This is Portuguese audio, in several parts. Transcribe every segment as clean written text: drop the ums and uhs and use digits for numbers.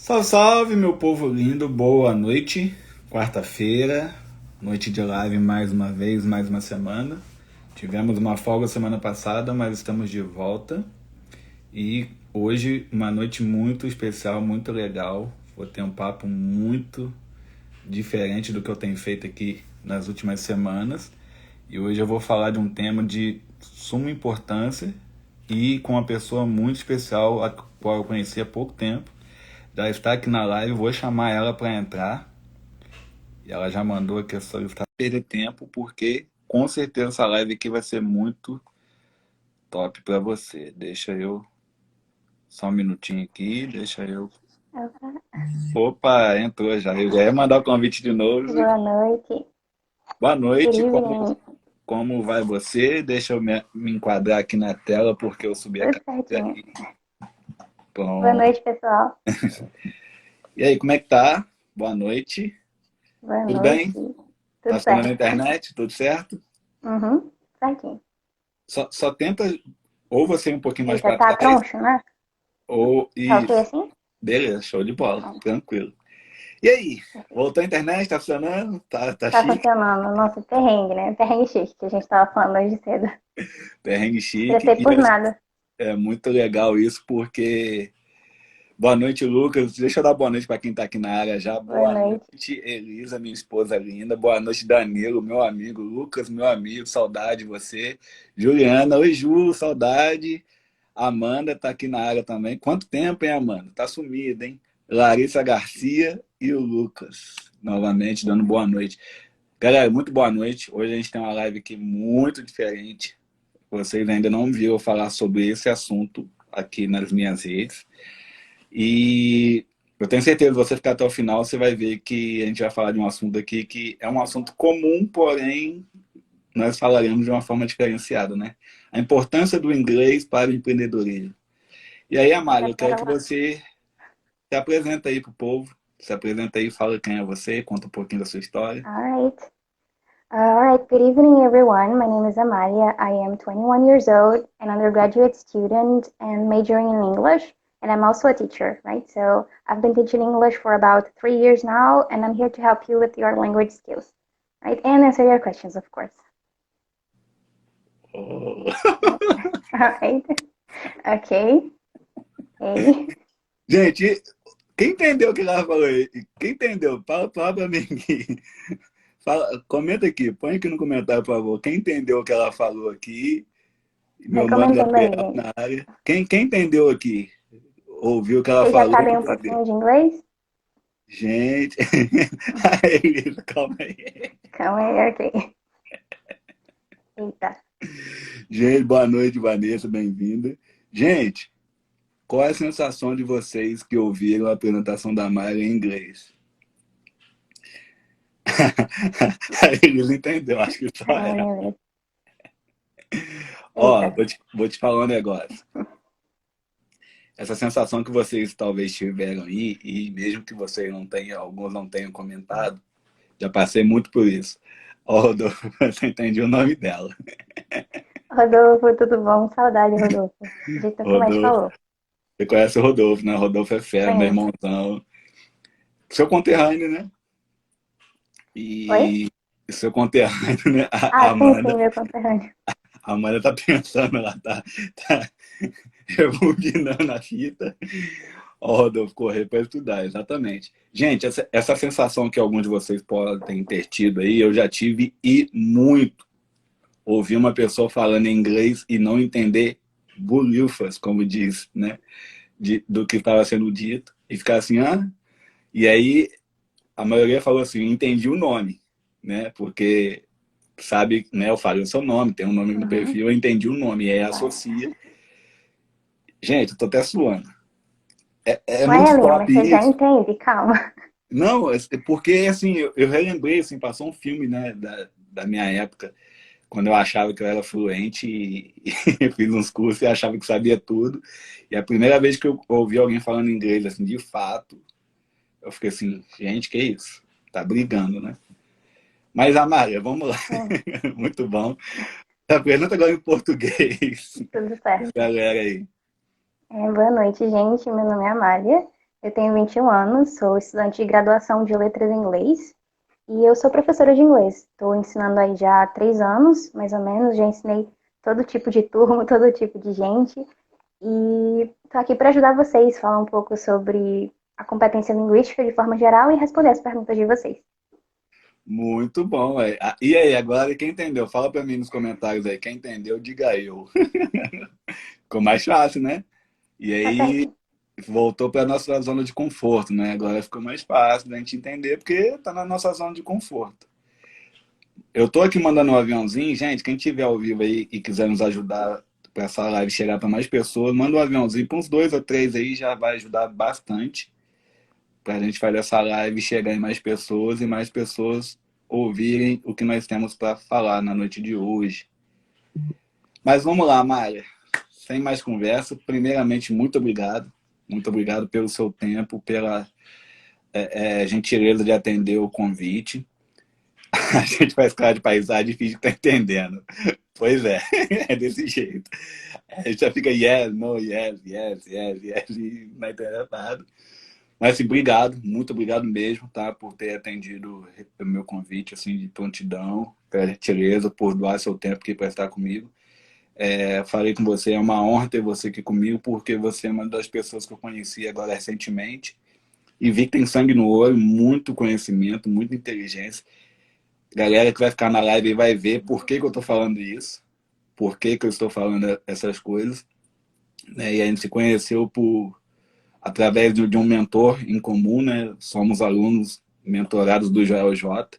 Salve, salve, meu povo lindo, boa noite. Quarta-feira, noite de live mais uma vez, mais uma semana. Tivemos uma folga semana passada, mas estamos de volta. E hoje, uma noite muito especial, muito legal. Vou ter um papo muito diferente do que eu tenho feito aqui nas últimas semanas. E hoje eu vou falar de um tema de suma importância e com uma pessoa muito especial, a qual eu conheci há pouco tempo. Já está aqui na live, vou chamar ela para entrar. E ela já mandou aqui a solicitar perder tempo, porque com certeza essa live aqui vai ser muito top para você. Deixa eu só um minutinho aqui, deixa eu. Opa, Opa, entrou já. Eu já ia mandar o convite de novo. boa noite. Boa Good noite, evening. como vai você? Deixa eu me enquadrar aqui na tela, porque eu subi a Tudo câmera certinho. aqui. Boa Pronto. noite, pessoal. E aí, como é que tá? Boa noite. Boa Tudo bem? noite. Tá Tudo funcionando a certo. internet? Tudo certo? Uhum, certinho. Só tenta ou você ir um pouquinho mais Eita, para tá trás, troncho, né? ou Tá ok isso. assim? Beleza, show de bola, Pronto. tranquilo. E aí, Perfeito. voltou a internet? Tá funcionando? Tá Tá chique? funcionando. Nosso perrengue, né? Perrengue chique que a gente tava falando hoje cedo. Perrengue chique. Estressei E por nada. é muito legal isso, porque. Boa noite, Lucas. Deixa eu dar boa noite para quem tá aqui na área já. Boa Boa noite. noite, Elisa, minha esposa linda. Boa noite, Danilo, meu amigo. Lucas, meu amigo, saudade de você. Juliana, oi, Ju, saudade. Amanda tá aqui na área também. Quanto tempo, hein, Amanda? Tá sumida, hein? Larissa Garcia e o Lucas, novamente, dando boa noite. Galera, muito boa noite. Hoje a gente tem uma live aqui muito diferente. Vocês ainda não viram eu falar sobre esse assunto aqui nas minhas redes. E eu tenho certeza que você ficar até o final, você vai ver que a gente vai falar de um assunto aqui que é um assunto comum, porém nós falaremos de uma forma diferenciada, né? A importância do inglês para o empreendedorismo. E aí, Amália, Bora, eu quero bora que lá. você se apresenta aí pro povo. Se apresenta aí, fala quem é você, conta um pouquinho da sua história. Alright. Alright, good evening, everyone. My name is Amalia. I am 21 years old, an undergraduate student and majoring in English. And I'm also a teacher, right? So I've been teaching English for about 3 years now, and I'm here to help you with your language skills, right? And answer your questions, of course. Oh. Alright. Okay. Okay. Gente, quem entendeu o que ela falou aí? Quem entendeu? Fala pra mim aqui. Fala, comenta aqui, põe aqui no comentário, por favor. Quem entendeu o que ela falou aqui? Meu nome é Comentando aí, Gabriel gente. na área. Quem entendeu aqui? Ouviu o que ela Vocês já falou? sabem um pouquinho de inglês? Gente, aí, Elisa, calma aí. Calma aí, ok. Eita. Gente, boa noite, Vanessa, bem-vinda. Gente, qual é a sensação de vocês que ouviram a apresentação da Mayra em inglês? A Elisa entendeu, acho que só Calma ela. aí, Ó, eita. vou te falar um negócio. Essa sensação que vocês talvez tiveram aí, e mesmo que vocês não tenham, alguns não tenham comentado, já passei muito por isso. Ó, Rodolfo, você entendeu o nome dela. Rodolfo, tudo bom? Saudade, Rodolfo. A gente nunca mais Rodolfo, falou. você conhece o Rodolfo, né? O Rodolfo é fera, meu Conheço. irmãozão. Seu conterrâneo, né? Oi? E seu conterrâneo, né? A Ah, sim, sim, Amanda, meu conterrâneo. a Amanda tá pensando, ela tá rebobinando a fita. Ó, o Rodolfo correr para estudar, exatamente. Gente, essa sensação que alguns de vocês podem ter tido aí, eu já tive e muito. Ouvir uma pessoa falando inglês e não entender bolhufas, como diz, né? Do que estava sendo dito. E ficar assim, ah? E aí, a maioria falou assim, entendi o nome, né? Porque sabe, né? Eu falei o seu nome, tem um nome no Uhum. perfil, eu entendi o nome, e aí Vai. associa. Gente, eu tô até suando. É Vai, muito Aline, top mas você já isso. entende, calma. Não, porque assim, eu relembrei, assim, passou um filme, né, da minha época, quando eu achava que eu era fluente e fiz uns cursos e achava que sabia tudo. E a primeira vez que eu ouvi alguém falando inglês, assim, de fato, eu fiquei assim, gente, que isso? Tá brigando, né? Mas, Amália, vamos lá. Sim, Muito bom. Apresenta agora em português. tudo certo. Galera aí. Boa noite, gente. Meu nome é Amália. Eu tenho 21 anos, sou estudante de graduação de letras em inglês e eu sou professora de inglês. Estou ensinando aí já há 3 anos, mais ou menos. Já ensinei todo tipo de turma, todo tipo de gente. E estou aqui para ajudar vocês, falar um pouco sobre a competência linguística de forma geral e responder as perguntas de vocês. Muito bom, é. E aí, agora quem entendeu? Fala pra mim nos comentários aí. Quem entendeu, diga eu. Ficou mais fácil, né? E Tá aí, certo? voltou pra nossa zona de conforto, né? Agora ficou mais fácil da gente entender, porque tá na nossa zona de conforto. Eu tô aqui mandando um aviãozinho, gente. Quem tiver ao vivo aí e quiser nos ajudar para essa live chegar para mais pessoas, manda um aviãozinho para uns dois ou três aí, já vai ajudar bastante para a gente fazer essa live chegar em mais pessoas e mais pessoas ouvirem o que nós temos para falar na noite de hoje. Mas vamos lá, Mária. Sem mais conversa, primeiramente, muito obrigado. Muito obrigado pelo seu tempo, pela gentileza de atender o convite. A gente faz cara de paisagem e finge que tá entendendo. Pois é, é desse jeito. A gente já fica yes, no, yes, yes, yes, yes, e não entende nada. Mas assim, obrigado, muito obrigado mesmo, tá? Por ter atendido o meu convite, assim, de prontidão, pela gentileza, por doar seu tempo aqui para estar comigo. Falei com você, é uma honra ter você aqui comigo, porque você é uma das pessoas que eu conheci agora recentemente e vi que tem sangue no olho, muito conhecimento, muita inteligência. Galera que vai ficar na live vai ver por que eu estou falando isso, por que eu estou falando essas coisas, né? E a gente se conheceu através de um mentor em comum, né? Somos alunos mentorados do Joel J.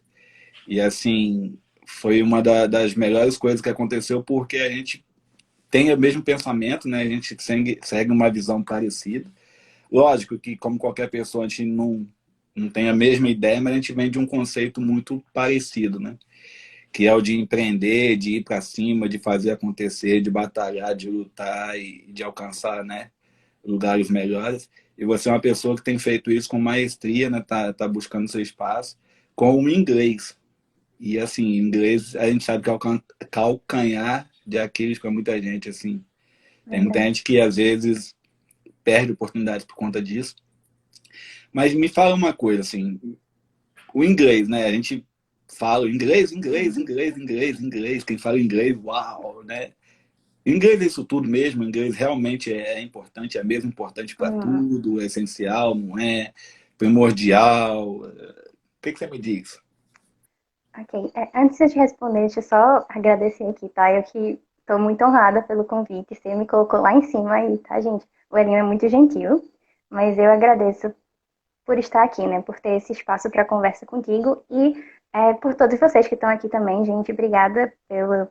E assim, foi uma das melhores coisas que aconteceu porque a gente tem o mesmo pensamento, né? A gente segue uma visão parecida. Lógico que, como qualquer pessoa, a gente não tem a mesma ideia, mas a gente vem de um conceito muito parecido, né? Que é o de empreender, de ir para cima, de fazer acontecer, de batalhar, de lutar e de alcançar, né, lugares melhores. E você é uma pessoa que tem feito isso com maestria, né? Tá buscando seu espaço com o inglês. E assim, inglês a gente sabe que é o calcanhar de Aquiles para muita gente, assim. Tem muita Verdade. gente que às vezes perde oportunidades por conta disso. Mas me fala uma coisa, assim, o inglês, né? A gente fala inglês, inglês, inglês, inglês, inglês. Quem fala inglês, uau, né? Inglês é isso tudo mesmo. Inglês realmente é importante, é mesmo importante para Hum, tudo, é essencial, não é? Primordial. O que você me diz? ok. Antes de eu te responder, deixa eu só agradecer aqui, tá? Eu que estou muito honrada pelo convite. Você me colocou lá em cima aí, tá, gente? O Elinho é muito gentil, mas eu agradeço por estar aqui, né? Por ter esse espaço para conversa contigo e por todos vocês que estão aqui também, gente. Obrigada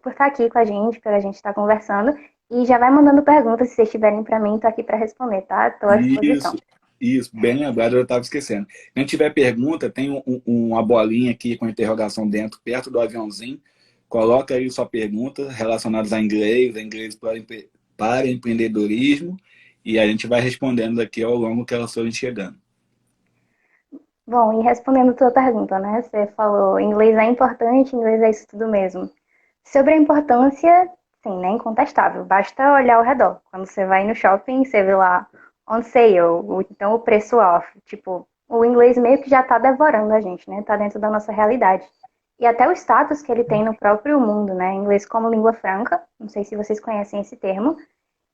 por estar aqui com a gente, pela gente estar conversando. E já vai mandando perguntas se vocês tiverem para mim, tô aqui para responder, tá? Estou à Isso, disposição. isso, bem lembrado, eu estava esquecendo. Se não tiver pergunta, tem uma bolinha aqui com interrogação dentro, perto do aviãozinho. Coloca aí sua pergunta relacionada a inglês para empreendedorismo, e a gente vai respondendo aqui ao longo que elas forem chegando. Bom, e respondendo a tua pergunta, né? Você falou inglês é importante, inglês é isso tudo mesmo. Sobre a importância, sim, né? Incontestável. Basta olhar ao redor. Quando você vai no shopping, você vê lá on sale, ou então o preço off. Tipo, o inglês meio que já tá devorando a gente, né? Tá dentro da nossa realidade. E até o status que ele tem no próprio mundo, né? Inglês como língua franca, não sei se vocês conhecem esse termo,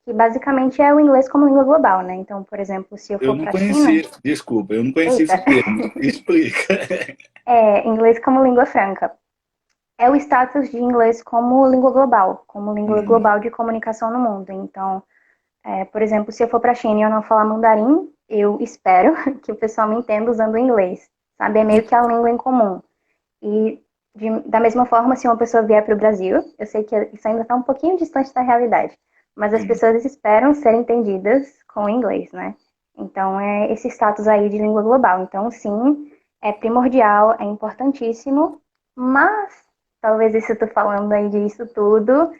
que basicamente é o inglês como língua global, né? Então, por exemplo, se eu Eu for não para a China, conhecia, desculpa, eu não conhecia eita, esse termo. Explica. inglês como língua franca. É o status de inglês como língua global de comunicação no mundo. Então, por exemplo, se eu for para a China e eu não falar mandarim, eu espero que o pessoal me entenda usando o inglês, sabe? É meio que a língua em comum. E da mesma forma, se uma pessoa vier para o Brasil, eu sei que isso ainda está um pouquinho distante da realidade, mas as Sim. pessoas esperam ser entendidas com o inglês, né? Então, é esse status aí de língua global. Então, sim, é primordial, é importantíssimo, mas talvez isso eu tô falando aí disso tudo,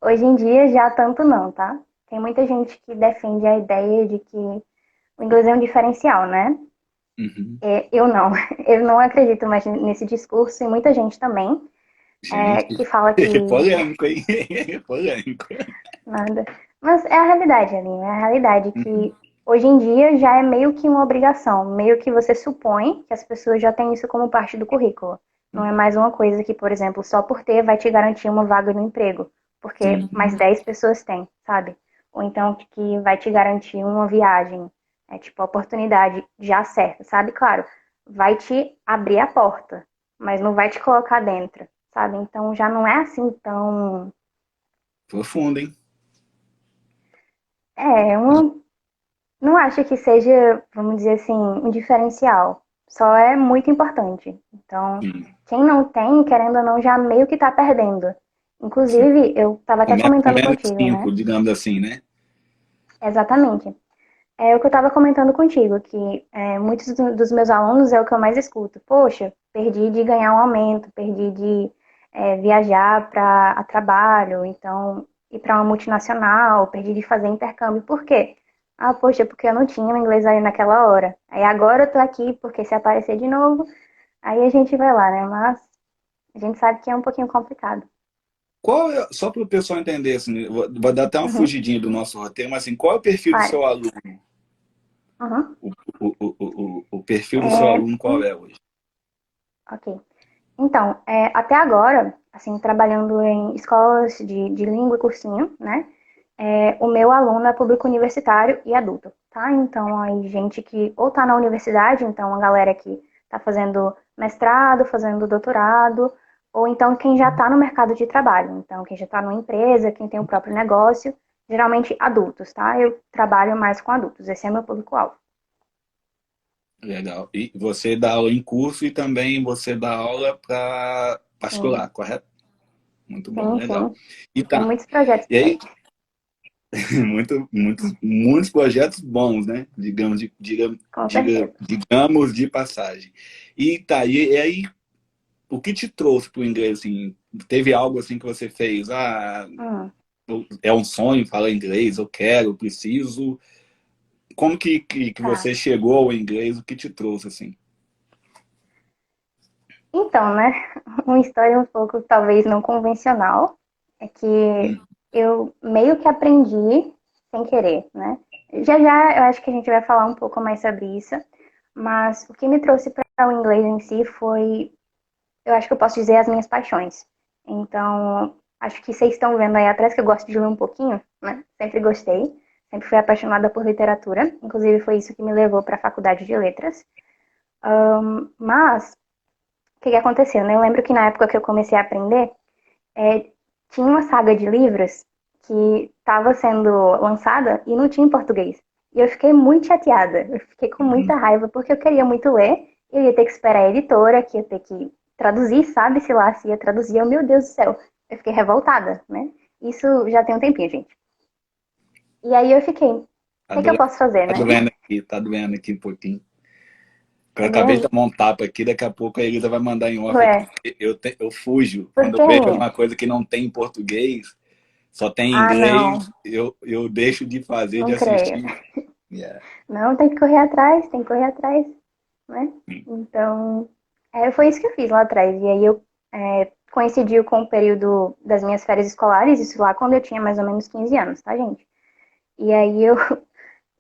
hoje em dia já tanto não, tá? Tem muita gente que defende a ideia de que o inglês é um diferencial, né? Uhum. Eu não. Eu não acredito mais nesse discurso e muita gente também Gente, que fala que polêmico, hein? Polêmico. nada. Mas é a realidade, Aline, é a realidade Uhum. que hoje em dia já é meio que uma obrigação, meio que você supõe que as pessoas já têm isso como parte do currículo. Não é mais uma coisa que, por exemplo, só por ter vai te garantir uma vaga no emprego, porque mais Sim. 10 pessoas têm, sabe? Ou então que vai te garantir uma viagem, tipo, a oportunidade já certa, sabe? Claro, vai te abrir a porta, mas não vai te colocar dentro, sabe? Então já não é assim tão. Profundo, hein? Eu não acho que seja, vamos dizer assim, um diferencial. Só é muito importante. Então, Sim, quem não tem, querendo ou não, já meio que tá perdendo. sim. Inclusive, eu estava até Começa com comentando menos contigo, né? 5, digamos assim, né? Exatamente. É o que eu estava comentando contigo, que muitos dos meus alunos é o que eu mais escuto. Poxa, perdi de ganhar um aumento, perdi de viajar para a trabalho, então ir para uma multinacional, perdi de fazer intercâmbio. Por quê? Ah, poxa, porque eu não tinha o inglês ali naquela hora. Aí agora eu tô aqui porque se aparecer de novo, aí a gente vai lá, né? Mas a gente sabe que é um pouquinho complicado. Só para o pessoal entender, assim, vou dar até uma Uhum, fugidinha do nosso roteiro, mas assim, qual é o perfil do claro. seu aluno? Uhum. O perfil do seu É, aluno qual é hoje? ok. Então, até agora, assim, trabalhando em escolas de língua e cursinho, né? O meu aluno é público universitário e adulto, tá? Então, aí gente que ou tá na universidade, então a galera que tá fazendo mestrado, fazendo doutorado, ou então quem já tá no mercado de trabalho, então quem já tá numa empresa, quem tem o próprio negócio, geralmente adultos, tá? Eu trabalho mais com adultos, esse é meu público-alvo. Legal. E você dá aula em curso e também você dá aula para Sim, particular, correto? Muito bom, sim, legal. sim. E Tem tá. muitos projetos E por aí, aí. muitos projetos bons, né? Com certeza. Digamos de passagem. E tá, e aí, o que te trouxe para o inglês, assim? Teve algo assim que você fez? Ah, Hum. é um sonho falar inglês, eu quero, eu preciso. Como que Tá. você chegou ao inglês? O que te trouxe, assim? Então, né, uma história um pouco talvez não convencional é que Hum, eu meio que aprendi sem querer, né? Já já eu acho que a gente vai falar um pouco mais sobre isso, mas o que me trouxe para o inglês em si foi, eu acho que eu posso dizer as minhas paixões. Então, acho que vocês estão vendo aí atrás que eu gosto de ler um pouquinho, né? Sempre gostei, sempre fui apaixonada por literatura, inclusive foi isso que me levou para a faculdade de letras. Mas o que aconteceu, né? Eu lembro que na época que eu comecei a aprender, é, tinha uma saga de livros que estava sendo lançada e não tinha em português. E eu fiquei muito chateada, eu fiquei com muita uhum. raiva, porque eu queria muito ler, eu ia ter que esperar a editora, que ia ter que traduzir, sabe-se lá se ia traduzir. Eu, meu Deus do céu, eu fiquei revoltada, né? Isso já tem um tempinho, gente. E aí eu fiquei, o Tá que é que eu doendo, posso fazer, né? tá doendo aqui um pouquinho. Eu Tá acabei de doendo? tomar um tapa aqui, daqui a pouco a Elisa vai mandar em off Ué, aqui. Eu fujo. por Quando eu que, vejo menina? alguma coisa que não tem em português, só tem em Ah, inglês, não, eu deixo de fazer, de não creio. assistir. Yeah. Não, tem que correr atrás, tem que correr atrás, né? Então, foi isso que eu fiz lá atrás. E aí eu coincidiu com o período das minhas férias escolares, isso lá quando eu tinha mais ou menos 15 anos, tá, gente? E aí eu,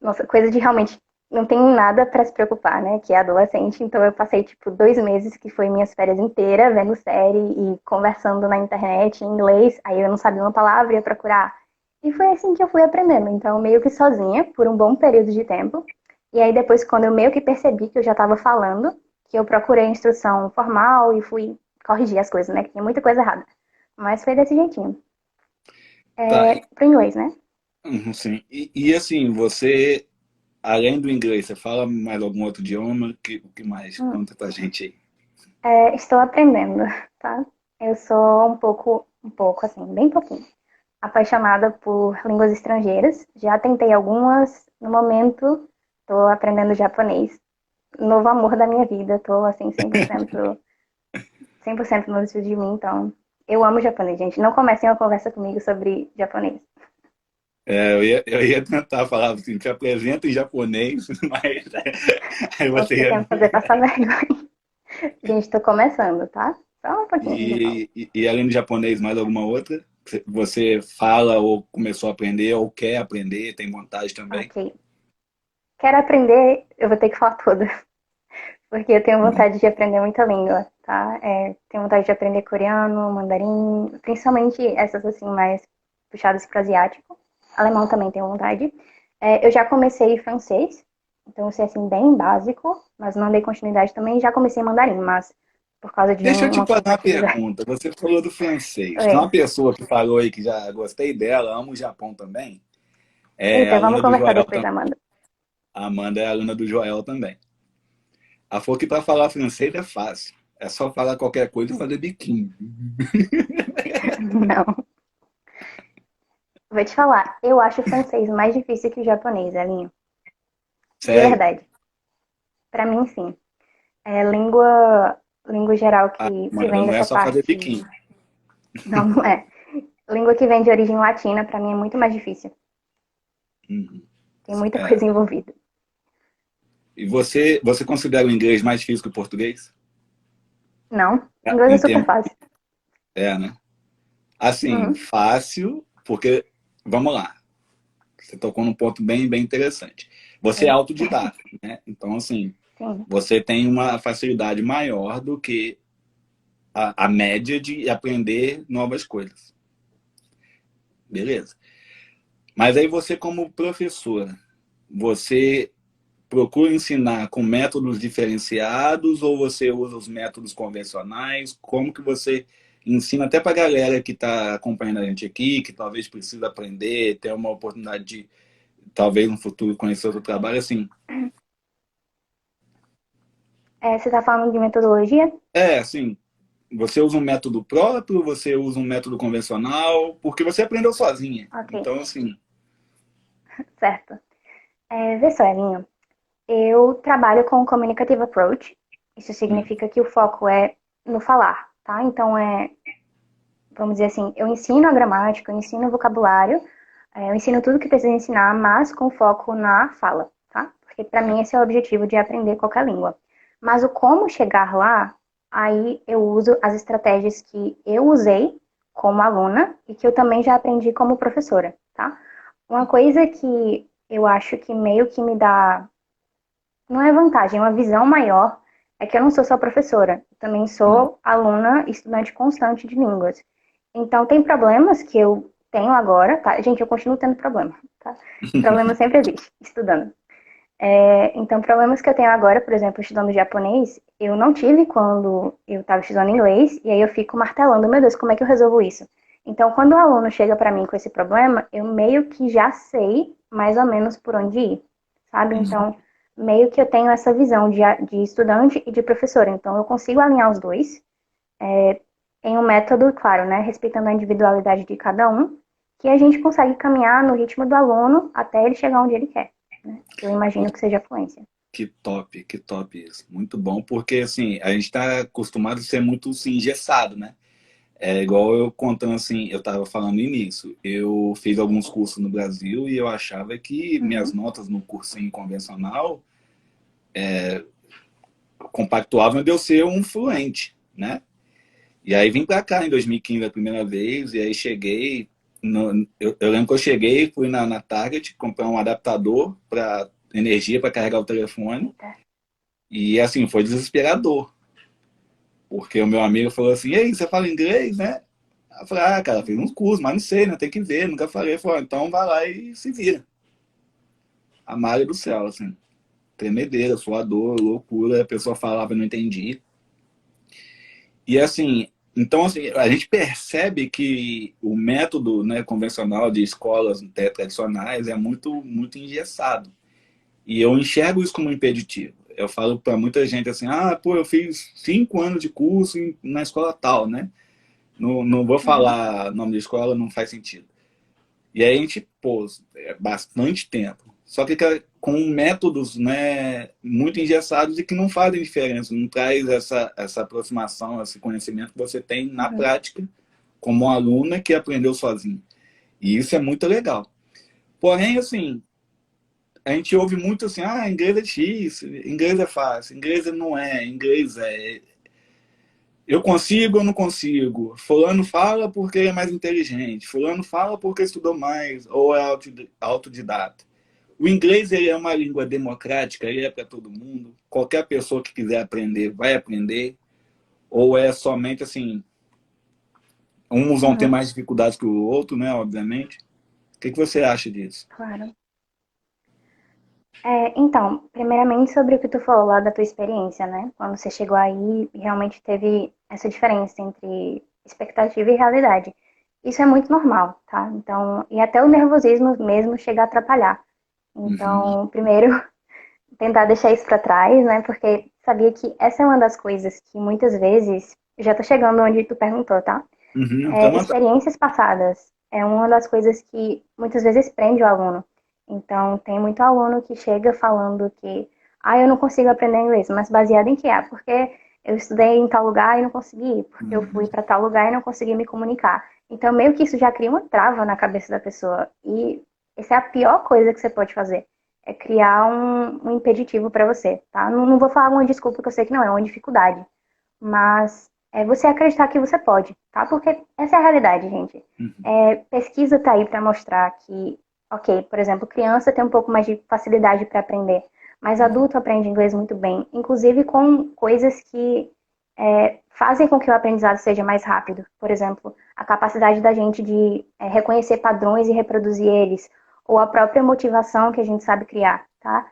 nossa, coisa de realmente não tem nada pra se preocupar, né? Que é adolescente, então eu passei tipo 2 meses que foi minhas férias inteiras vendo série e conversando na internet em inglês. Aí eu não sabia uma palavra, ia procurar. E foi assim que eu fui aprendendo. Então, meio que sozinha, por um bom período de tempo. E aí depois, quando eu meio que percebi que eu já estava falando, que eu procurei instrução formal e fui corrigir as coisas, né? Que tinha muita coisa errada. Mas foi desse jeitinho. Tá, Pro inglês, né? sim. E assim, você, além do inglês, você fala mais algum outro idioma? O que mais? Hum. Conta pra gente aí. Estou aprendendo, tá? Eu sou um pouco assim, bem pouquinho, apaixonada por línguas estrangeiras. Já tentei algumas, no momento estou aprendendo japonês. Novo amor da minha vida, estou assim 100% no desvio de mim, então eu amo japonês, gente. Não comecem uma conversa comigo sobre japonês. Eu ia tentar falar assim, te apresenta em japonês, mas aí Você você ia. quer me fazer passar vergonha? Gente, estou começando, tá? Só um pouquinho de volta. E além do japonês, mais alguma outra? Você fala ou começou a aprender ou quer aprender, tem vontade também? Ok. quero aprender, eu vou ter que falar todas. Porque eu tenho vontade de aprender muita língua, tá? Tenho vontade de aprender coreano, mandarim, principalmente essas assim mais puxadas para o asiático. Alemão também tenho vontade. Eu já comecei francês, então eu sei assim bem básico, mas não dei continuidade também. Já comecei mandarim, mas por causa de Deixa eu te uma fazer uma compatibilidade. pergunta. Você falou do francês. Tem Oi. uma pessoa que falou aí que já gostei dela, amo o Japão também. É Eita, vamos aluna do conversar Joel depois, também. Amanda. A Amanda é aluna do Joel também. Ela falou que para falar francês é fácil. É só falar qualquer coisa e fazer biquinho. Não. Vou te falar, eu acho o francês mais difícil que o japonês, Elinho. De Sério? verdade. Pra mim, sim. Língua geral que Amanda, vem não é dessa só fazer parte. biquinho. Não, não é. Língua que vem de origem latina, pra mim, é muito mais difícil. Uhum. Tem muita É. coisa envolvida. E você considera o inglês mais difícil que o português? Não, É, inglês é em super termos, fácil. né? Assim, Uhum, fácil, porque, vamos lá, você tocou num ponto bem interessante. Você é oi, autodidata, né? Então, assim, sim. você tem uma facilidade maior do que a média de aprender novas coisas. Beleza. Mas aí você, como professora, você procura ensinar com métodos diferenciados ou você usa os métodos convencionais? Como que você ensina até para a galera que está acompanhando a gente aqui, que talvez precisa aprender, ter uma oportunidade de, talvez no futuro, conhecer outro trabalho, assim. Você tá falando de metodologia? Assim, você usa um método próprio, você usa um método convencional, porque você aprendeu sozinha. Ok, Então, assim, certo. Vê só, Elinho. Eu trabalho com Communicative Approach. Isso hum, significa que o foco é no falar, tá? Então, vamos dizer assim, eu ensino a gramática, eu ensino o vocabulário, eu ensino tudo que precisa ensinar, mas com foco na fala, tá? Porque para mim esse é o objetivo de aprender qualquer língua. Mas o como chegar lá, aí eu uso as estratégias que eu usei como aluna e que eu também já aprendi como professora, tá? Uma coisa que eu acho que meio que me dá, não é vantagem, é uma visão maior, é que eu não sou só professora, eu também hum, sou aluna, estudante constante de línguas. Então, tem problemas que eu tenho agora, tá? Gente, eu continuo tendo problema, tá? Problema sempre existe, estudando. Então, problemas que eu tenho agora, por exemplo, estudando japonês, eu não tive quando eu estava estudando inglês, e aí eu fico martelando, meu Deus, como é que eu resolvo isso? Então, quando o aluno chega para mim com esse problema, eu meio que já sei mais ou menos por onde ir, sabe? hum. Então, meio que eu tenho essa visão de estudante e de professora. Então, eu consigo alinhar os dois em um método, claro, né? Respeitando a individualidade de cada um, que a gente consegue caminhar no ritmo do aluno até ele chegar onde ele quer, né? Que eu imagino que seja a fluência. Que top isso. Muito bom, porque assim, a gente está acostumado a ser muito assim, engessado, né? É igual eu contando assim, eu estava falando no início, eu fiz alguns cursos no Brasil e eu achava que minhas Uhum, notas no cursinho convencional compactuavam de eu ser um fluente, né? E aí vim para cá em 2015 a primeira vez, e aí cheguei, eu lembro que eu cheguei, fui na Target comprar um adaptador para energia para carregar o telefone, eita. e assim, foi desesperador. Porque o meu amigo falou assim, ei, você fala inglês, né? Eu falei, ah, cara, fiz uns cursos, mas não sei, né? Tem que ver, nunca falei. Ele falou, então vai lá e se vira. A malha do céu, assim. Tremedeira, suador, loucura, a pessoa falava e não entendi. E assim, então assim, a gente percebe que o método, né, convencional de escolas tradicionais é muito engessado. E eu enxergo isso como um impeditivo. Eu falo para muita gente assim, ah, pô, eu fiz 5 anos de curso na escola tal, né? Não vou Uhum, falar nome de escola, não faz sentido. E aí a gente pôs bastante tempo. Só que com métodos, né, muito engessados e que não fazem diferença, não traz essa aproximação, esse conhecimento que você tem na uhum. prática, como aluna que aprendeu sozinho. E isso é muito legal. Porém, assim, a gente ouve muito assim, ah, inglês é difícil, inglês é fácil, inglês não é, inglês é. Eu consigo ou não consigo? Fulano fala porque é mais inteligente. Fulano fala porque estudou mais ou é autodidata. O inglês ele é uma língua democrática, ele é para todo mundo. Qualquer pessoa que quiser aprender vai aprender. Ou é somente assim, uns vão ter Uhum, mais dificuldades que o outro, né? Obviamente. O que você acha disso? claro. Então, primeiramente sobre o que tu falou lá da tua experiência, né? Quando você chegou aí, realmente teve essa diferença entre expectativa e realidade. Isso é muito normal, tá? Então, e até o nervosismo mesmo chega a atrapalhar. Uhum. Então, primeiro, tentar deixar isso para trás, né? Porque sabia que essa é uma das coisas que muitas vezes, já tô chegando onde tu perguntou, tá? Uhum. Então, Experiências passadas é uma das coisas que muitas vezes prende o aluno. Então, tem muito aluno que chega falando que, eu não consigo aprender inglês, mas baseado em quê? Porque eu estudei em tal lugar e não consegui, porque eu fui para tal lugar e não consegui me comunicar. Então, meio que isso já cria uma trava na cabeça da pessoa. E essa é a pior coisa que você pode fazer. É criar um impeditivo para você, tá? Não vou falar uma desculpa que eu sei que não é uma dificuldade, mas é você acreditar que você pode, tá? Porque essa é a realidade, gente. uhum. Pesquisa tá aí para mostrar que, ok, por exemplo, criança tem um pouco mais de facilidade para aprender, mas adulto aprende inglês muito bem, inclusive com coisas que fazem com que o aprendizado seja mais rápido. Por exemplo, a capacidade da gente de reconhecer padrões e reproduzir eles, ou a própria motivação que a gente sabe criar, tá?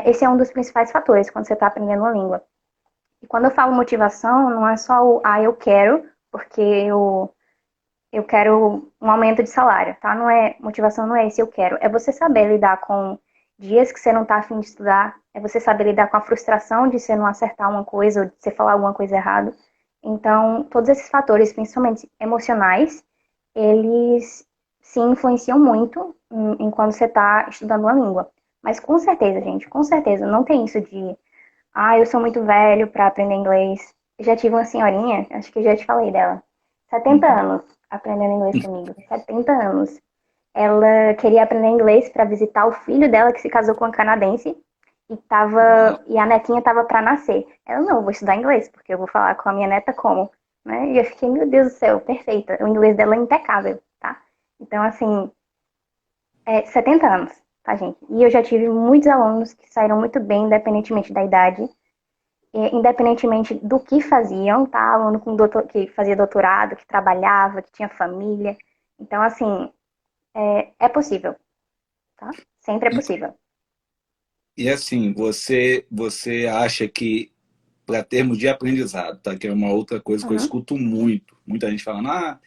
Esse é um dos principais fatores quando você está aprendendo uma língua. E quando eu falo motivação, não é só eu quero, porque eu quero um aumento de salário, tá? Não é, motivação não é esse eu quero. É você saber lidar com dias que você não tá afim de estudar, é você saber lidar com a frustração de você não acertar uma coisa ou de você falar alguma coisa errada. Então, todos esses fatores, principalmente emocionais, eles se influenciam muito em quando você está estudando uma língua. Mas com certeza, gente, com certeza, não tem isso de eu sou muito velho para aprender inglês. Eu já tive uma senhorinha, acho que eu já te falei dela, 70 Uhum. anos aprendendo inglês comigo. 70 anos. Ela queria aprender inglês para visitar o filho dela que se casou com uma canadense Uau. e a netinha tava para nascer. Ela não, eu vou estudar inglês porque eu vou falar com a minha neta como, né? E eu fiquei, meu Deus do céu, perfeita. O inglês dela é impecável, tá? Então assim, 70 anos, tá, gente? E eu já tive muitos alunos que saíram muito bem, independentemente da idade, independentemente do que faziam, tá? Aluno com que fazia doutorado, que trabalhava, que tinha família. Então, assim, é possível, tá? Sempre é E, possível. e assim, você acha que, para termos de aprendizado, tá? Que é uma outra coisa que eu Uhum. escuto muito, muita gente falando,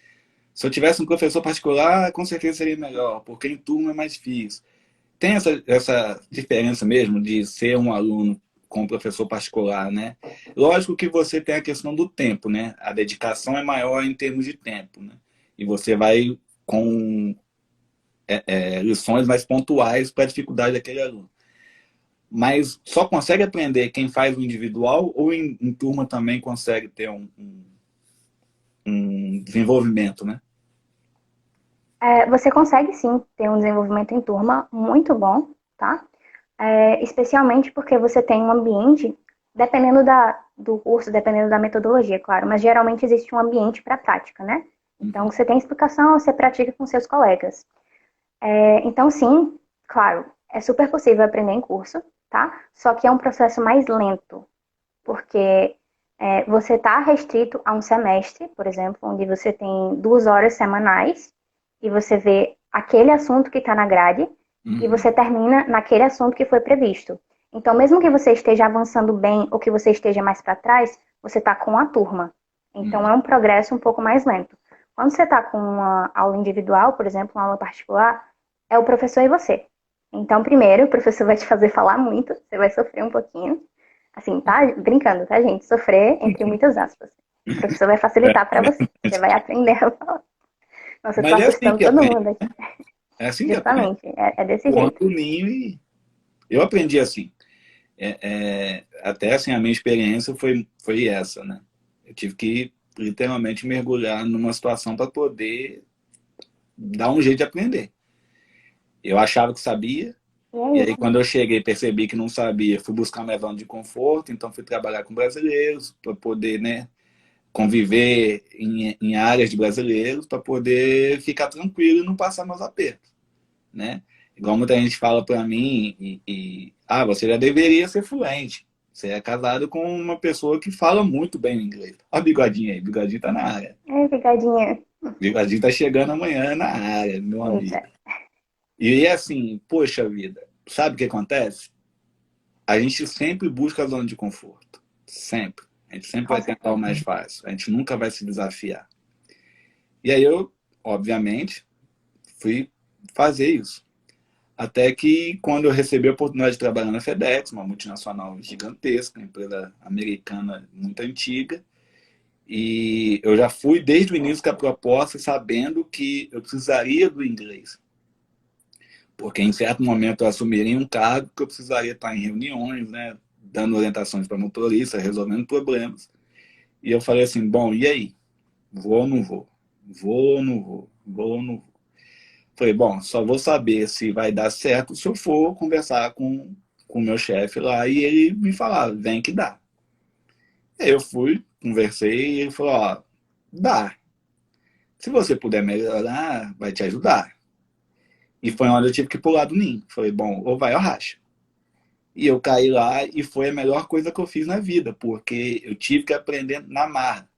se eu tivesse um professor particular, com certeza seria melhor, porque em turma é mais difícil. Tem essa diferença mesmo de ser um aluno com um professor particular, né? Lógico que você tem a questão do tempo, né? A dedicação é maior em termos de tempo, né? E você vai com lições mais pontuais para a dificuldade daquele aluno. Mas só consegue aprender quem faz o individual ou em turma também consegue ter um desenvolvimento, né? Você consegue sim ter um desenvolvimento em turma muito bom, tá? Especialmente porque você tem um ambiente, dependendo do curso, dependendo da metodologia, claro, mas geralmente existe um ambiente para prática, né? Então Uhum. você tem explicação, você pratica com seus colegas. Então, sim, claro, é super possível aprender em curso, tá? Só que é um processo mais lento, porque você está restrito a um semestre, por exemplo, onde você tem 2 horas semanais e você vê aquele assunto que está na grade e Uhum. você termina naquele assunto que foi previsto. Então, mesmo que você esteja avançando bem ou que você esteja mais para trás, você está com a turma. Então, Uhum. é um progresso um pouco mais lento. Quando você está com uma aula individual, por exemplo, uma aula particular, é o professor e você. Então, primeiro, o professor vai te fazer falar muito, você vai sofrer um pouquinho. Assim, tá brincando, tá, gente? Sofrer, entre muitas aspas. O professor vai facilitar para você. Você vai aprender a falar. Nossa, eu tô Mas é assim assustando que todo aprende. mundo aqui. É assim que aprende. Justamente, é desse Empurrando jeito. o ninho e eu aprendi assim. Até assim, a minha experiência foi essa, né? Eu tive que literalmente mergulhar numa situação para poder dar um jeito de aprender. Eu achava que sabia, E é e aí isso. quando eu cheguei e percebi que não sabia, fui buscar minha zona de conforto, então fui trabalhar com brasileiros para poder, né, conviver em áreas de brasileiros para poder ficar tranquilo e não passar meus apertos, né? Igual muita gente fala pra mim, você já deveria ser fluente. Você é casado com uma pessoa que fala muito bem inglês. Olha o bigodinho aí, o bigodinho tá na área. É, picadinha. O bigodinho tá chegando amanhã na área, meu Eita. amigo. E assim, poxa vida, sabe o que acontece? A gente sempre busca a zona de conforto. Sempre. A gente sempre Com vai tentar o certeza. mais fácil. A gente nunca vai se desafiar. E aí eu, obviamente, fui fazer isso. Até que quando eu recebi a oportunidade de trabalhar na FedEx, uma multinacional gigantesca, uma empresa americana muito antiga, e eu já fui desde o início com a proposta sabendo que eu precisaria do inglês. Porque em certo momento eu assumiria um cargo que eu precisaria estar em reuniões, né, dando orientações para motorista, resolvendo problemas. E eu falei assim, bom, e aí? Vou ou não vou? Vou ou não vou? Vou ou não vou? Falei, bom, só vou saber se vai dar certo se eu for conversar com o meu chefe lá e ele me falar, vem que dá. Aí eu fui, conversei e ele falou, ó, dá. Se você puder melhorar, vai te ajudar. E foi onde eu tive que pular do ninho. Falei, bom, ou vai ou racha. E eu caí lá e foi a melhor coisa que eu fiz na vida, porque eu tive que aprender na marra.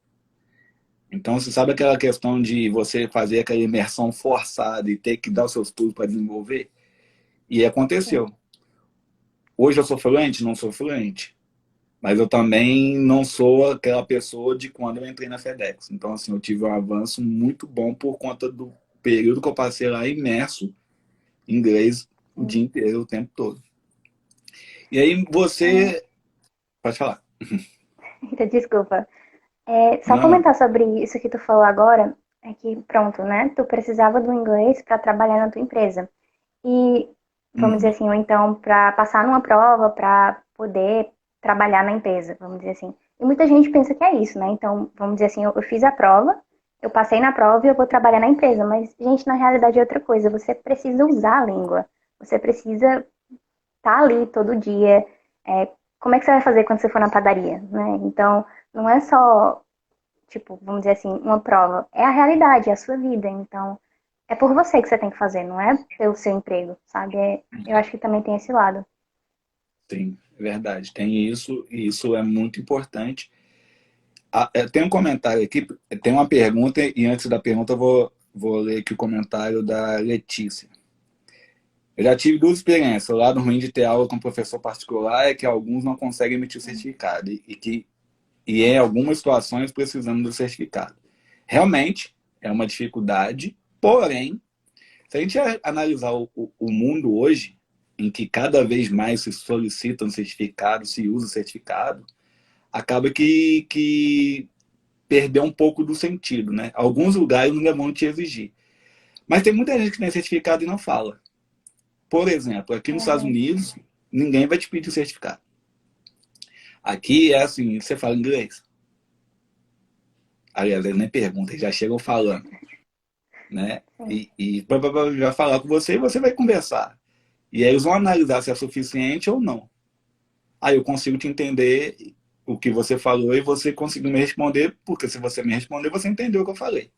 Então, você sabe aquela questão de você fazer aquela imersão forçada e ter que dar os seus pulos para desenvolver? E aconteceu. Hoje eu sou fluente? Não sou fluente. Mas eu também não sou aquela pessoa de quando eu entrei na FedEx. Então, assim, eu tive um avanço muito bom por conta do período que eu passei lá imerso em inglês o dia Sim. inteiro, o tempo todo. E aí É, você... Pode falar. Eita, desculpa. É, só Não. comentar sobre isso que tu falou agora, é que, pronto, né? Tu precisava do inglês para trabalhar na tua empresa. E, vamos dizer Uhum. assim, ou então para passar numa prova, para poder trabalhar na empresa, vamos dizer assim. E muita gente pensa que é isso, né? Então, vamos dizer assim, eu fiz a prova, eu passei na prova e eu vou trabalhar na empresa. Mas, gente, na realidade é outra coisa. Você precisa usar a língua. Você precisa estar ali todo dia. É, como é que você vai fazer quando você for na padaria, né? Então, não é só tipo, vamos dizer assim, uma prova. É a realidade, é a sua vida. Então, é por você que você tem que fazer, não é pelo seu emprego, sabe? Eu acho que também tem esse lado. Sim, é verdade. Tem isso, e isso é muito importante. Tem um comentário aqui, tem uma pergunta, e antes da pergunta eu vou ler aqui o comentário da Letícia. Eu já tive duas experiências. O lado ruim de ter aula com professor particular é que alguns não conseguem emitir o certificado e em algumas situações precisando do certificado. Realmente é uma dificuldade, porém, se a gente analisar o mundo hoje, em que cada vez mais se solicita um certificado, se usa o certificado, acaba que perdeu um pouco do sentido, né? Alguns lugares não vão te exigir. Mas tem muita gente que tem certificado e não fala. Por exemplo, aqui nos Estados É, Unidos, ninguém vai te pedir certificado. Aqui é assim, você fala inglês. Aliás, eles nem perguntam, eles já chegam falando, né? sim. E vai falar com você e você vai conversar. E aí eles vão analisar se é suficiente ou não. Aí eu consigo te entender o que você falou e você conseguiu me responder, porque se você me responder, você entendeu o que eu falei.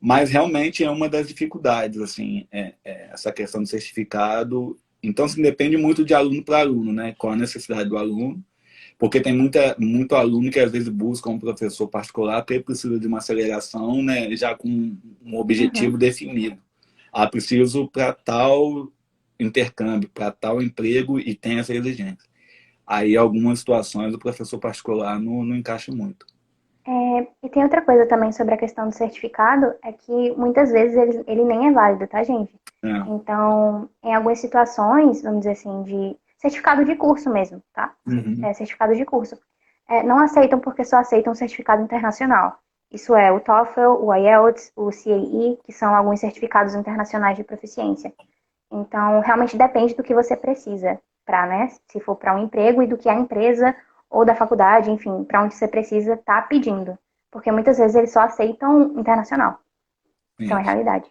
Mas realmente é uma das dificuldades, assim, essa questão do certificado. Então, assim, depende muito de aluno para aluno, né? Qual a necessidade do aluno. Porque tem muito aluno que às vezes busca um professor particular porque precisa de uma aceleração, né? Já com um Uhum. objetivo definido. Ah, preciso para tal intercâmbio, para tal emprego e tem essa exigência. Aí, algumas situações, o professor particular não encaixa muito. E tem outra coisa também sobre a questão do certificado, é que muitas vezes ele nem é válido, tá, gente? É. Então, em algumas situações, vamos dizer assim, de certificado de curso mesmo, tá? Uhum. Certificado de curso. Não aceitam porque só aceitam certificado internacional. Isso é o TOEFL, o IELTS, o CAE, que são alguns certificados internacionais de proficiência. Então, realmente depende do que você precisa para, né? Se for para um emprego e do que a empresa ou da faculdade, enfim, para onde você precisa, tá pedindo. Porque muitas vezes eles só aceitam internacional. Então, é Sim. realidade.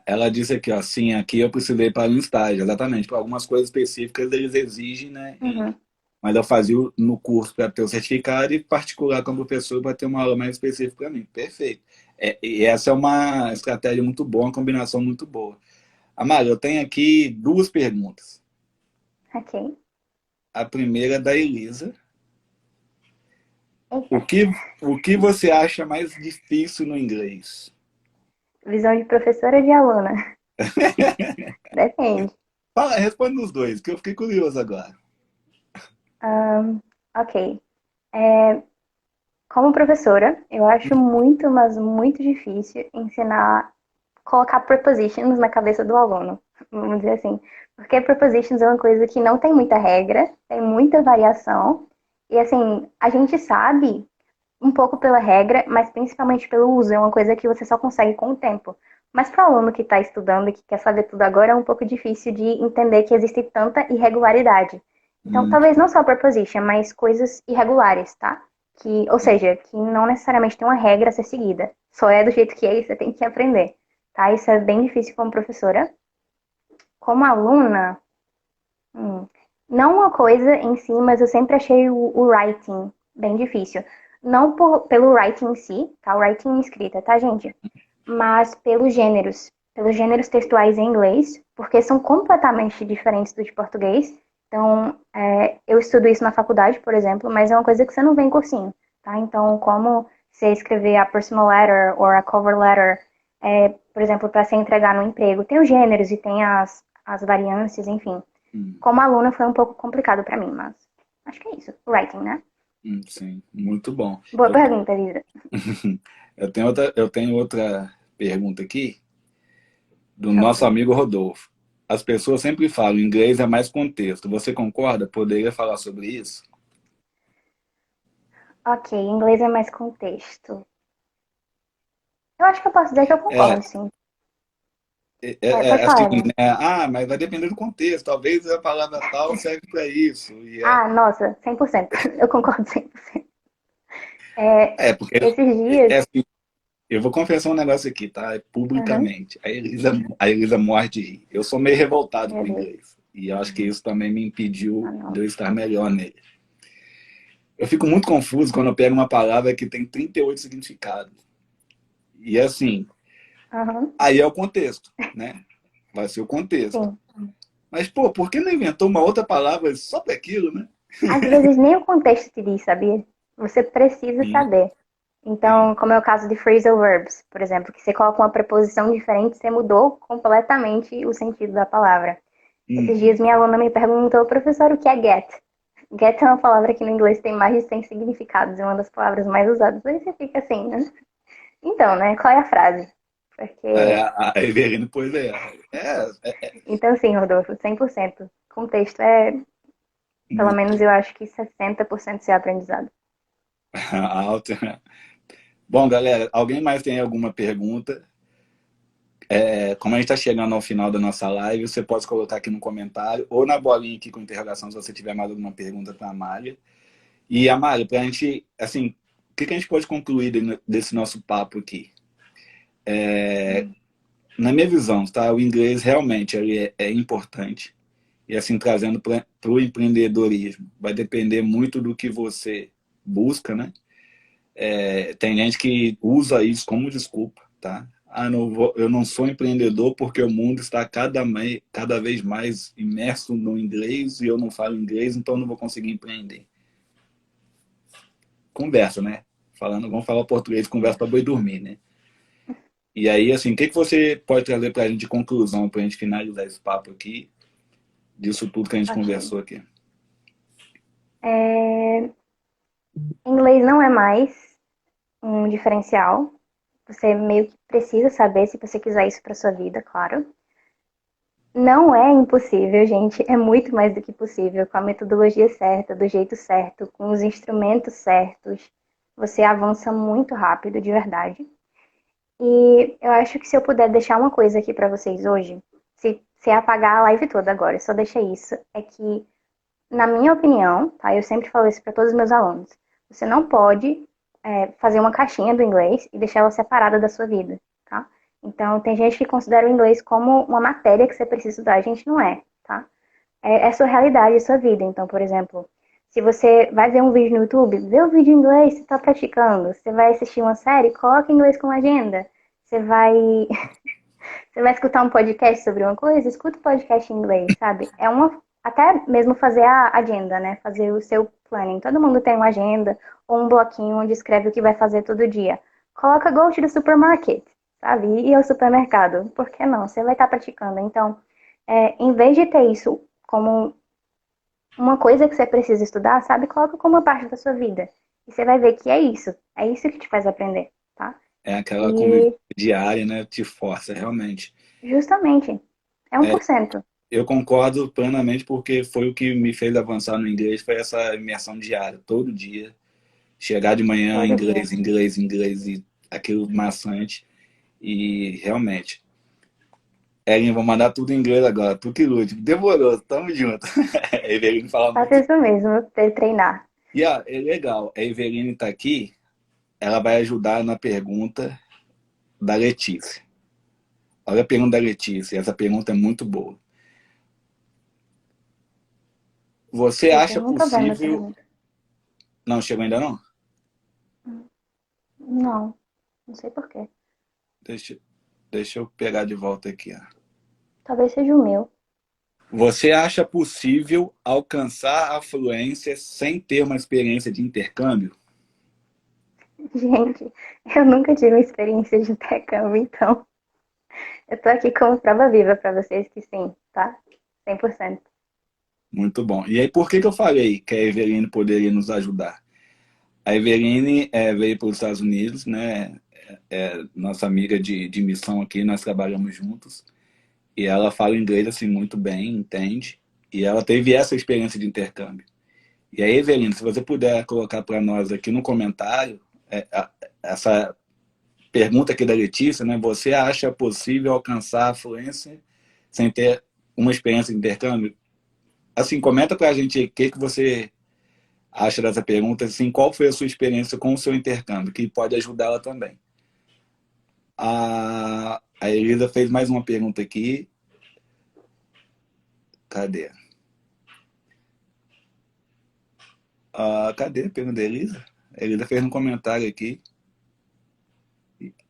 Ela disse aqui, ó, sim, aqui eu precisei para um estágio, exatamente. Para algumas coisas específicas eles exigem, né? Uhum. Mas eu fazia no curso para ter o certificado e particular com o professor para ter uma aula mais específica para mim. Perfeito. E essa é uma estratégia muito boa, uma combinação muito boa. Amália, eu tenho aqui duas perguntas. Ok. A primeira é da Elisa. O Eita, que, o que você acha mais difícil no inglês? visão de professora ou de aluna? Depende. Fala, responde nos dois, que eu fiquei curioso agora. Ok. Como professora, eu acho muito, mas muito difícil ensinar, colocar prepositions na cabeça do aluno, vamos dizer assim. Porque prepositions é uma coisa que não tem muita regra, tem muita variação, e assim, a gente sabe um pouco pela regra, mas principalmente pelo uso, é uma coisa que você só consegue com o tempo. Mas para o aluno que está estudando e que quer saber tudo agora, é um pouco difícil de entender que existe tanta irregularidade. Então, Hum, talvez não só preposition, mas coisas irregulares, tá? Que, ou seja, que não necessariamente tem uma regra a ser seguida. Só é do jeito que é e você tem que aprender. Tá? Isso é bem difícil como professora. Como aluna, hum, não uma coisa em si, mas eu sempre achei o writing bem difícil. Não pelo writing em si, tá? O writing em escrita, tá, gente? Mas pelos gêneros textuais em inglês, porque são completamente diferentes do de português. Então, eu estudo isso na faculdade, por exemplo, mas é uma coisa que você não vê em cursinho, tá? Então, como você escrever a personal letter ou a cover letter, por exemplo, para se entregar no emprego, tem os gêneros e tem as variâncias, enfim. hum, Como aluna foi um pouco complicado para mim, mas acho que é isso. Writing, né? sim, muito bom. Boa pergunta, Lisa. Eu tenho outra pergunta aqui do nosso Ok. amigo Rodolfo. As pessoas sempre falam, inglês é mais contexto. Você concorda? Poderia falar sobre isso? Ok, inglês é mais contexto. Eu acho que eu posso dizer que eu É, concordo, sim. é Pode assim, falar, Evan. né? Ah, mas vai depender do contexto. Talvez a palavra tal serve para isso. Ah, nossa, 100%. Eu concordo 100%. É, Porque esses dias. assim, eu vou confessar um negócio aqui, tá? Uhum, Publicamente. A Elisa morre de rir. Eu sou meio revoltado meu com o Deus. inglês. E eu acho que isso também me Ah, impediu de não. eu estar melhor nele. Eu fico muito confuso quando eu pego uma palavra que tem 38 significados. E assim, Uhum, aí é o contexto, né? Vai ser o contexto. sim. Mas, pô, por que não inventou uma outra palavra só para aquilo, né? Às vezes nem o contexto te diz, sabia? Você precisa Sim, saber. Então, sim. como é o caso de phrasal verbs, por exemplo, que você coloca uma preposição diferente, você mudou completamente o sentido da palavra. Esses dias Uhum. minha aluna me perguntou, professor, o que é get? Get é uma palavra que no inglês tem mais de 100 significados, é uma das palavras mais usadas. Aí você fica assim, né? Então, né? Qual é a frase? Porque, A Everine, pois é. então, sim, Rodolfo, 100%. Contexto é, pelo menos Muito eu acho que 60% seu aprendizado. alto. Bom, galera, alguém mais tem alguma pergunta? Como a gente está chegando ao final da nossa live, você pode colocar aqui no comentário ou na bolinha aqui com interrogação se você tiver mais alguma pergunta para a Amália. E, Amália, para a gente, assim, o que a gente pode concluir desse nosso papo aqui? Na minha visão, tá? O inglês realmente ele é importante. E assim, trazendo para o empreendedorismo, vai depender muito do que você busca, né? Tem gente que usa isso como desculpa, tá? Ah, eu não sou empreendedor porque o mundo está cada vez mais imerso no inglês e eu não falo inglês, então eu não vou conseguir empreender. Conversa, né? Vamos falar português, conversa para boi dormir, né? E aí, assim, o que você pode trazer para a gente de conclusão, para a gente finalizar esse papo aqui, disso tudo que a gente Ok. conversou aqui? É, inglês não é mais um diferencial. Você meio que precisa saber se você quiser isso para sua vida, claro. Não é impossível, gente. É muito mais do que possível. Com a metodologia certa, do jeito certo, com os instrumentos certos, você avança muito rápido, de verdade. E eu acho que se eu puder deixar uma coisa aqui para vocês hoje, se apagar a live toda agora, só deixa isso, é que, na minha opinião, tá? Eu sempre falo isso para todos os meus alunos. Você não pode fazer uma caixinha do inglês e deixar ela separada da sua vida, tá? Então, tem gente que considera o inglês como uma matéria que você precisa estudar. A gente não é, tá? É sua realidade, é sua vida. Então, por exemplo, se você vai ver um vídeo no YouTube, vê o vídeo em inglês, você está praticando. Você vai assistir uma série, coloca inglês com legenda. Você vai Você vai escutar um podcast sobre uma coisa, escuta o podcast em inglês, sabe? É uma. Até mesmo fazer a agenda, né? Fazer o seu planning. Todo mundo tem uma agenda ou um bloquinho onde escreve o que vai fazer todo dia. Coloca go to the supermarket, sabe? E ao supermercado. Por que não? Você vai estar praticando. Então, em vez de ter isso como uma coisa que você precisa estudar, sabe? Coloca como uma parte da sua vida. E você vai ver que é isso. É isso que te faz aprender, tá? É aquela convivência E diária, né? Te força, realmente. justamente, é 1%. Eu concordo plenamente porque foi o que me fez avançar no inglês, foi essa imersão diária, todo dia. Chegar de manhã, Todo dia. inglês, inglês, inglês, e aquilo maçante. E realmente. Ellen, vou mandar tudo em inglês agora, tu que lute. Demorou, tamo junto. A Eveline fala Faça muito. isso mesmo, treinar. E é legal, a Eveline tá aqui, ela vai ajudar na pergunta da Letícia. Olha a pergunta da Letícia, essa pergunta é muito boa. Você Deixa, eu acha não tô vendo essa possível. pergunta. Não, chegou ainda não? Não, não sei por quê. Deixa, deixa eu pegar de volta aqui. Ó. Talvez seja o meu. Você acha possível alcançar a fluência sem ter uma experiência de intercâmbio? Gente, eu nunca tive uma experiência de intercâmbio, então eu tô aqui como prova viva pra vocês que sim, tá? 100%. Muito bom. E aí, por que eu falei que a Eveline poderia nos ajudar? A Eveline veio para os Estados Unidos, né? Nossa amiga de missão aqui, nós trabalhamos juntos. E ela fala inglês assim muito bem, entende? E ela teve essa experiência de intercâmbio. E aí, Eveline, se você puder colocar para nós aqui no comentário essa pergunta aqui da Letícia, né? Você acha possível alcançar a fluência sem ter uma experiência de intercâmbio? Assim, comenta para a gente aí o que você acha dessa pergunta, assim, qual foi a sua experiência com o seu intercâmbio, que pode ajudá-la também. A Elisa fez mais uma pergunta aqui. Cadê? Cadê a pergunta da Elisa? A Elisa fez um comentário aqui.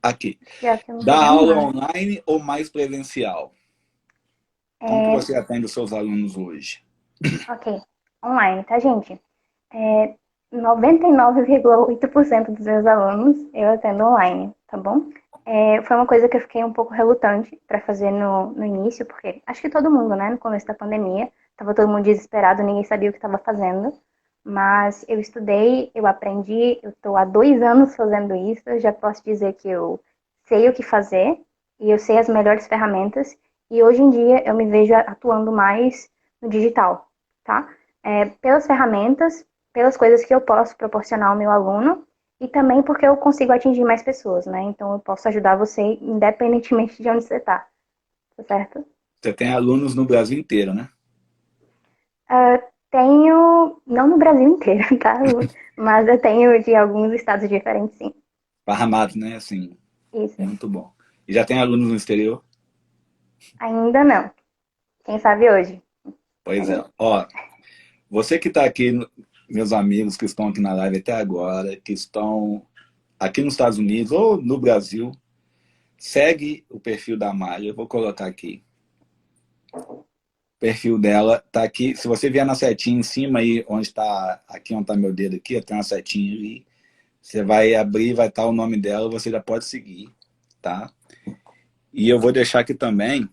Aqui. Pior que eu não tô Dá vendo aula nada. online ou mais presencial? Como que É, você atende os seus alunos hoje? ok, online, tá, gente? É, 99,8% dos meus alunos eu atendo online, tá bom? Foi uma coisa que eu fiquei um pouco relutante para fazer no início, porque acho que todo mundo, né, no começo da pandemia, tava todo mundo desesperado, ninguém sabia o que estava fazendo. Mas eu estudei, eu aprendi, eu estou há 2 anos fazendo isso, eu já posso dizer que eu sei o que fazer e eu sei as melhores ferramentas. E hoje em dia eu me vejo atuando mais no digital, tá? Pelas ferramentas, pelas coisas que eu posso proporcionar ao meu aluno e também porque eu consigo atingir mais pessoas, né? Então eu posso ajudar você independentemente de onde você tá certo? Você tem alunos no Brasil inteiro, né? Tenho, não no Brasil inteiro, tá? Mas eu tenho de alguns estados diferentes, sim. Parramados, né? Assim, Isso. muito bom. E já tem alunos no exterior? Ainda não. Quem sabe hoje? Pois é. Ainda. Ó, você que está aqui, meus amigos que estão aqui na live até agora, que estão aqui nos Estados Unidos ou no Brasil, segue o perfil da Amália. Eu vou colocar aqui. O perfil dela tá aqui. Se você vier na setinha em cima aí, onde está, aqui onde está meu dedo aqui, tem uma setinha ali. Você vai abrir, vai estar o nome dela, você já pode seguir, tá? E eu vou deixar aqui também,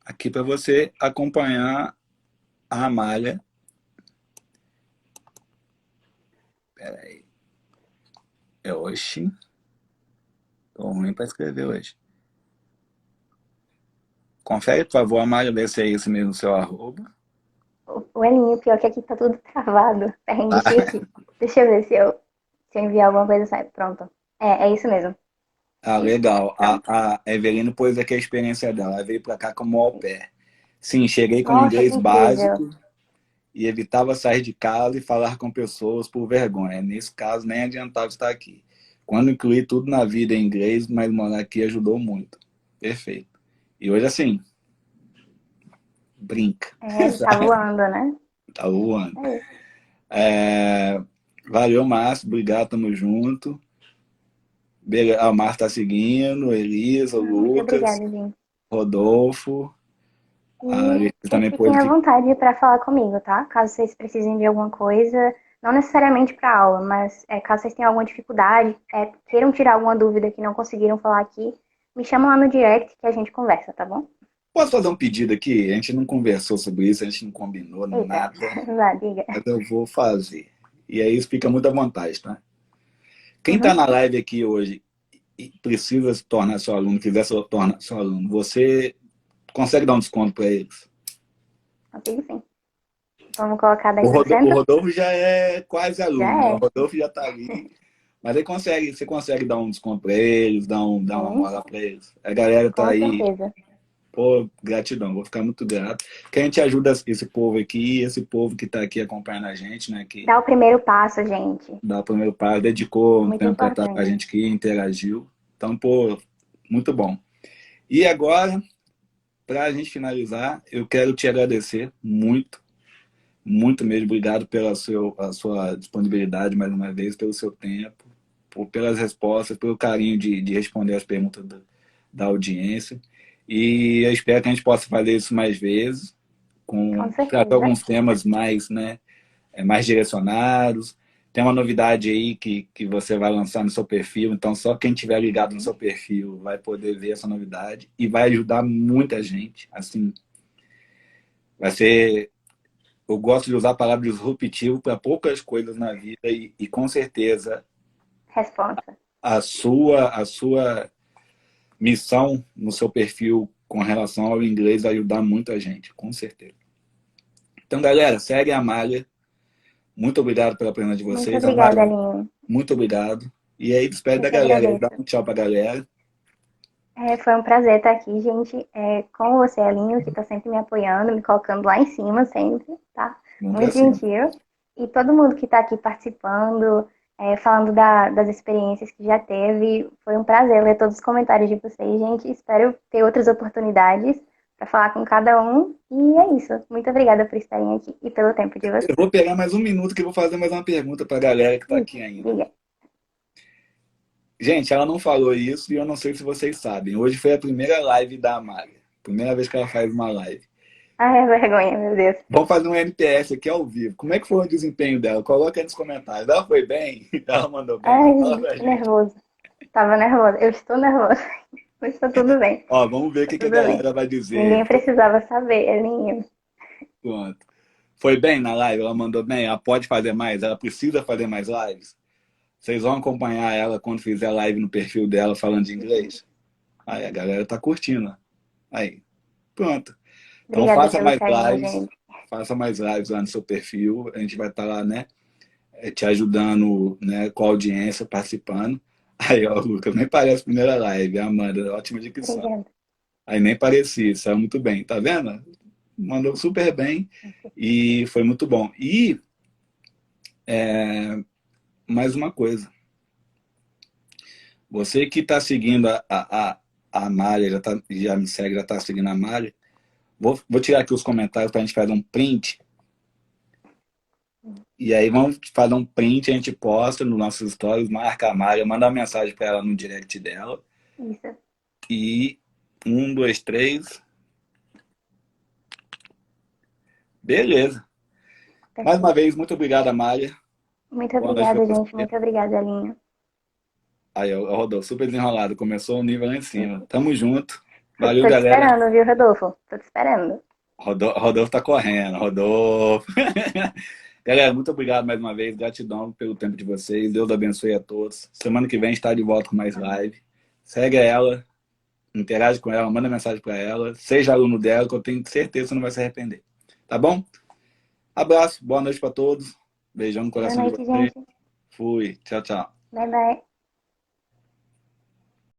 aqui para você acompanhar a Amália. Peraí. Oxi. Tô ruim para escrever hoje. Confere, por favor, Amália, ver se é esse mesmo o seu arroba. O Elinho, pior que aqui tá tudo travado. Peraí, deixa eu aqui. Deixa eu ver se eu enviar alguma coisa sai. Pronto. É isso mesmo. Ah, É isso. legal. Pronto. A Evelina pôs aqui a experiência dela. Ela veio para cá como au pair. Sim, cheguei com Nossa, que inglês incrível. básico e evitava sair de casa e falar com pessoas por vergonha. Nesse caso, nem adiantava estar aqui. Quando incluí tudo na vida em inglês, mas morar aqui ajudou muito. Perfeito. E hoje, assim, brinca. Tá voando, né? Tá voando. É isso. Valeu, Márcio. Obrigado, tamo junto. A Marta tá seguindo, Elisa, o Muito Lucas, obrigada, gente. Rodolfo. A E Letícia vocês também fiquem pôde à ficar. vontade para falar comigo, tá? Caso vocês precisem de alguma coisa, não necessariamente para aula, mas caso vocês tenham alguma dificuldade, queiram tirar alguma dúvida que não conseguiram falar aqui, me chamam lá no direct que a gente conversa, tá bom? Posso fazer um pedido aqui? A gente não conversou sobre isso, a gente não combinou Eita, nada, vai, diga. mas eu vou fazer. E aí fica muito à vontade, tá? Quem está Uhum, na live aqui hoje e precisa se tornar seu aluno, quiser se tornar seu aluno, você consegue dar um desconto para eles? consigo sim. Vamos colocar O 10%? Rodolfo já é quase Já aluno, né? O é. Rodolfo já está ali. Mas aí você consegue dar um desconto para eles, dar uma Sim, moral para eles. A galera tá com aí. certeza. Pô, gratidão, vou ficar muito grato. Que a gente ajuda esse povo aqui, esse povo que está aqui acompanhando a gente, né? Que Dá o primeiro passo, gente. dá o primeiro passo, dedicou um Muito tempo para estar com a importante. gente aqui, interagiu. Então, pô, muito bom. E agora, para a gente finalizar, eu quero te agradecer muito, muito mesmo. Obrigado pela a sua disponibilidade mais uma vez, pelo seu tempo, pelas respostas, pelo carinho de responder as perguntas da audiência. E eu espero que a gente possa fazer isso mais vezes, Com tratar certeza. alguns temas mais, né, mais direcionados. Tem uma novidade aí que você vai lançar no seu perfil, então só quem tiver ligado no seu perfil vai poder ver essa novidade e vai ajudar muita gente. Assim, vai ser. Eu gosto de usar a palavra disruptivo para poucas coisas na vida e com certeza Responsa. a sua missão no seu perfil com relação ao inglês vai ajudar muita gente, com certeza. Então, galera, segue a Malha. Muito obrigado pela presença de Muito vocês. obrigada, Amália, Alinho. muito obrigado. E aí, despede Eu da que galera aí. Dá agradeço. um tchau pra galera. Foi um prazer estar aqui, gente, com você, Alinho, que está sempre me apoiando, me colocando lá em cima sempre, tá? Vamos pra Muito cima. gentil. E todo mundo que está aqui participando, falando das experiências que já teve, foi um prazer ler todos os comentários de vocês, gente. Espero ter outras oportunidades para falar com cada um. E é isso. Muito obrigada por estarem aqui e pelo tempo de Eu vocês. vou pegar mais um minuto que eu vou fazer mais uma pergunta pra galera que tá aqui ainda. Diga. Gente, ela não falou isso e eu não sei se vocês sabem. Hoje foi a primeira live da Amália. Primeira vez que ela faz uma live. Ai, vergonha, meu Deus. Vamos fazer um NPS aqui ao vivo. Como é que foi o desempenho dela? Coloca aí nos comentários. Ela foi bem? Ela mandou bem? Ai, Fala pra que gente. nervoso. Tava nervosa. Eu estou nervosa. Mas tá tudo bem. Ó, vamos ver o Tá que a tudo bem. galera vai dizer. Ninguém precisava saber, Elinho. Pronto. Foi bem na live? Ela mandou bem? Ela pode fazer mais? Ela precisa fazer mais lives? Vocês vão acompanhar ela quando fizer live no perfil dela falando de inglês? Aí a galera tá curtindo. Aí, pronto. Então Obrigada pelo carinho, gente. faça mais lives lá no seu perfil. A gente vai estar lá, né, te ajudando, né, com a audiência, participando. Aí, ó, Lucas, nem parece a primeira live. A Amanda, ótima dicção. Obrigada. Aí nem parecia, saiu muito bem. Tá vendo? Mandou super bem e foi muito bom. E mais uma coisa. Você que está seguindo a Mária, já me segue, já está seguindo a Mária. Vou tirar aqui os comentários para a gente fazer um print. E aí vamos fazer um print, a gente posta nos nossos stories, marca a Mária, manda uma mensagem para ela no direct dela. Isso. E 1, 2, 3. Beleza. Mais uma Perfeito. vez, muito obrigado, Mária. Muito Boa noite para obrigada, gente. você. Muito obrigada, Elinho. Aí, o Rodolfo, super desenrolado. Começou o nível lá em cima. Tamo junto. Valeu, Tô te galera. esperando, viu, Rodolfo? Tô te esperando. Rodolfo tá correndo. Rodolfo. Galera, muito obrigado mais uma vez. Gratidão pelo tempo de vocês. Deus abençoe a todos. Semana que vem está de volta com mais live. Segue ela, interage com ela, manda mensagem para ela. Seja aluno dela, que eu tenho certeza que você não vai se arrepender. Tá bom? Abraço, boa noite para todos. Beijão no Boa coração de noite, vocês. gente. Fui. Tchau, tchau. Bye, bye.